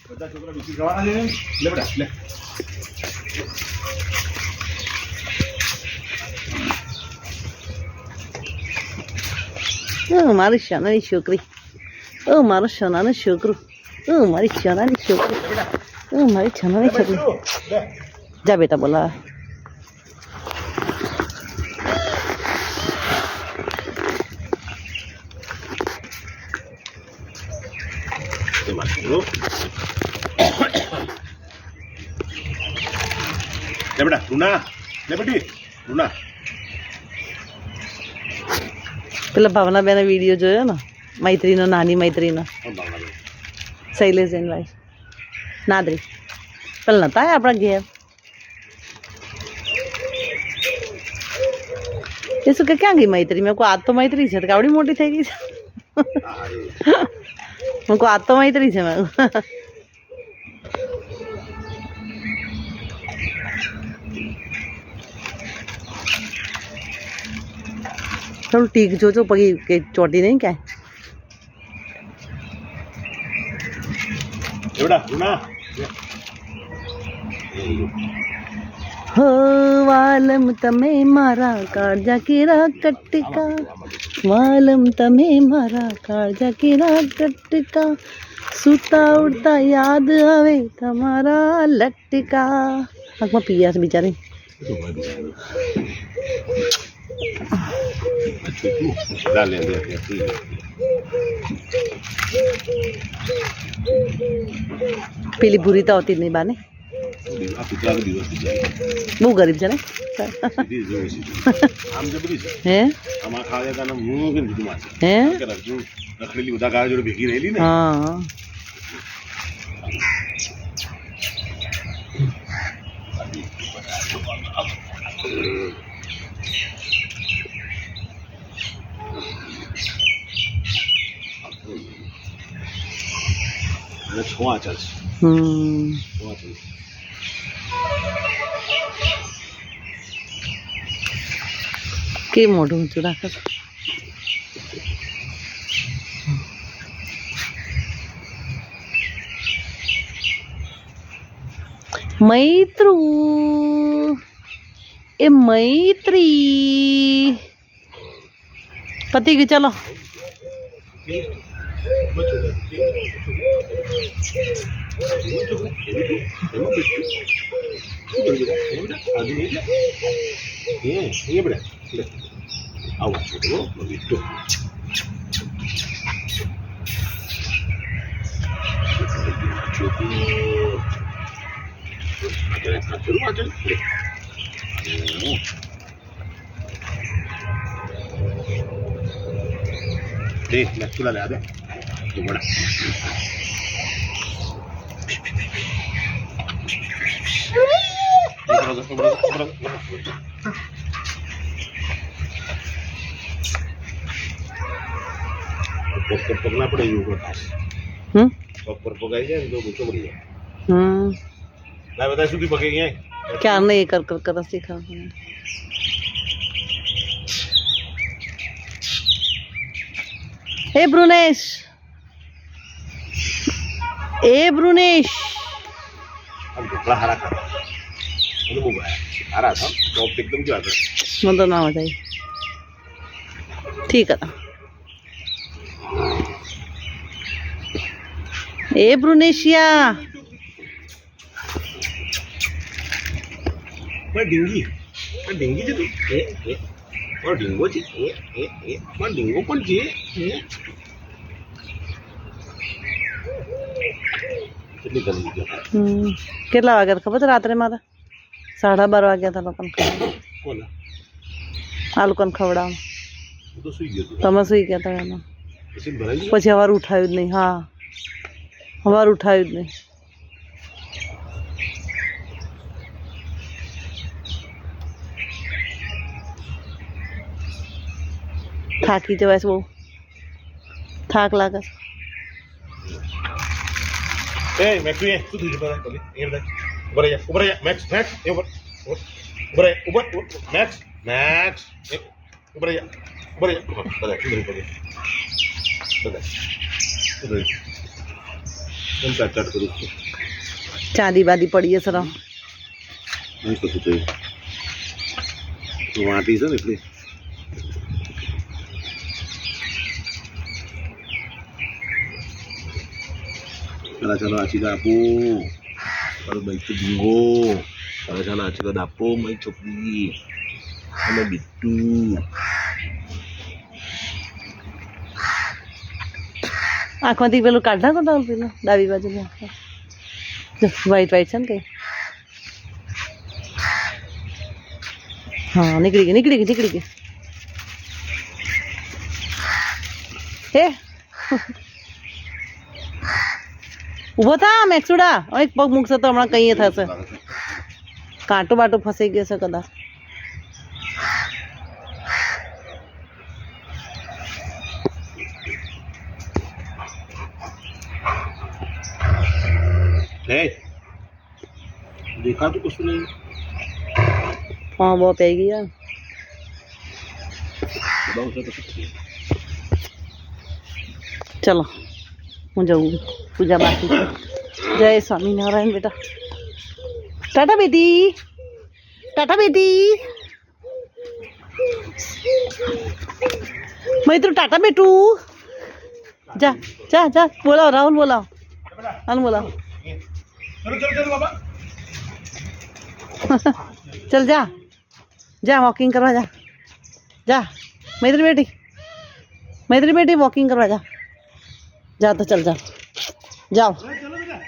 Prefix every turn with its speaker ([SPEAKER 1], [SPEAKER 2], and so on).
[SPEAKER 1] બધા છોકરા બિસ્કિટ ખાવાના છે. લે બેટા લે.
[SPEAKER 2] મારી સોનાની છોકરી, મારું સોનાનું છોકરું, મારી સોનાની છોકરી, મારી સોનાની છોકરી. જા બેટા બોલા.
[SPEAKER 1] લે બેટા રૂના, લે બેટી રૂના.
[SPEAKER 2] પેલા ભાવનાબેન વિડીયો જોયો ને, મૈત્રીનો, નાની મૈત્રીનો, શૈલેષ એન વાઈફ નાદરી. પેલા નતા આપણા ઘેર એ શું કે ક્યાં ગઈ મૈત્રી? મેં કોઈ આજ તો મૈત્રી છે, આવડી મોટી થઈ ગઈ છે. મેં કોઈ આજ તો મૈત્રી છે. મેં થોડું ટીક જોજો પગી કે ચોટી નહીં ક્યાંય. હો વાલમ તમે મારા કાળજા કેરા કટકા, વાલમ તમે મારા કાળજા કેરા કટકા, સુતા ઉડતા યાદ આવે તમારા લટકા. આંખમાં પીયા છે બિચારી. પેલી ભૂરી તો આવતી જ નહીં બાને, બહુ ગરીબ છે ને. હે હા કે મોઢું ઊંચું રાખે છે. મૈત્રુ એ મૈત્રી પતી ગયું. ચાલો
[SPEAKER 1] આવો છોકરો બીટો ચૂલા લે દે પગના પડે એવું પગ પર પગાઈ જાય ને તો ગુસ્સો પડી જાય. બધા સુધી પગે ગયા
[SPEAKER 2] ક્યાં નહીં કર કર કર શીખા. હે બ્રુનેશ, એ બ્રુનેશ
[SPEAKER 1] ઢોકળા હારા ખાતા બહુ હારા હતા. ટોપ એકદમ કેવા હતા
[SPEAKER 2] મને તો ના મજા આવી. ઠીક હતા. એ બ્રુનેશિયા
[SPEAKER 1] ડીંગી ડીંગી છે તું ડીંગો છે ડીંગો પણ છે. કેટલી ગંદી
[SPEAKER 2] કેટલા વાગ્યા ખબર છે રાત્રે? મારા 12:30 વાગ્યા હતા લોકોને. આ લોકોને ખવડાવવા તમે સુઈ ગયા હતા એમાં. પછી સવાર ઉઠાયું જ નહીં. હા સવાર ઉઠાયું જ નહીં. થાકી જવાય છે બહુ, થાક લાગે છે.
[SPEAKER 1] એ મેક્સ એ શું થયું છે? એ બધા ઉપર જા ઉપર જા મેક્સ મેક્સ એ ઉપર ઉપર ઉપર મેક્સ મેક્સ ઉપર જા બધા શું થયું? બધા चट चट करू
[SPEAKER 2] चांदी बादी पड़ी है सर
[SPEAKER 1] नहीं कशु तो वाटी से એટલે चला चलो आशीर्वाद आपो और भाई तो बिंगो चला चला आशीर्वाद आपो मई छोकरी અને बिट्टू
[SPEAKER 2] આંખમાંથી પેલું કાઢ નાખો તો પેલું ડાબી બાજુ વ્હાઈટ વ્હાઈટ છે ને કઈ હા નીકળી ગઈ હે ઊભો થા મેક્સુડા એક પગ મૂકશે તો હમણાં કઈ થશે કાંટો બાટો ફસાઈ ગયો છે કદાચ
[SPEAKER 1] હે દેખાતું કશું નહીં
[SPEAKER 2] હા બહુ પી ગયા
[SPEAKER 1] બહુ છે પછી
[SPEAKER 2] ચલો હું જઉં પૂજા બાકી છે જય સ્વામિનારાયણ બેટા ટાટા બેટી મૈત્રુ ટાટા બેટું જા જા જા બોલાવો રાહુલ બોલાવો હાલ બોલાવો
[SPEAKER 1] चलो चलो चलो बाबा
[SPEAKER 2] चल जा जा वॉकिंग करवा जा जा मैत्री बेटी वॉकिंग करवा जा जा तो चल जा जाओ
[SPEAKER 1] चलो बेटा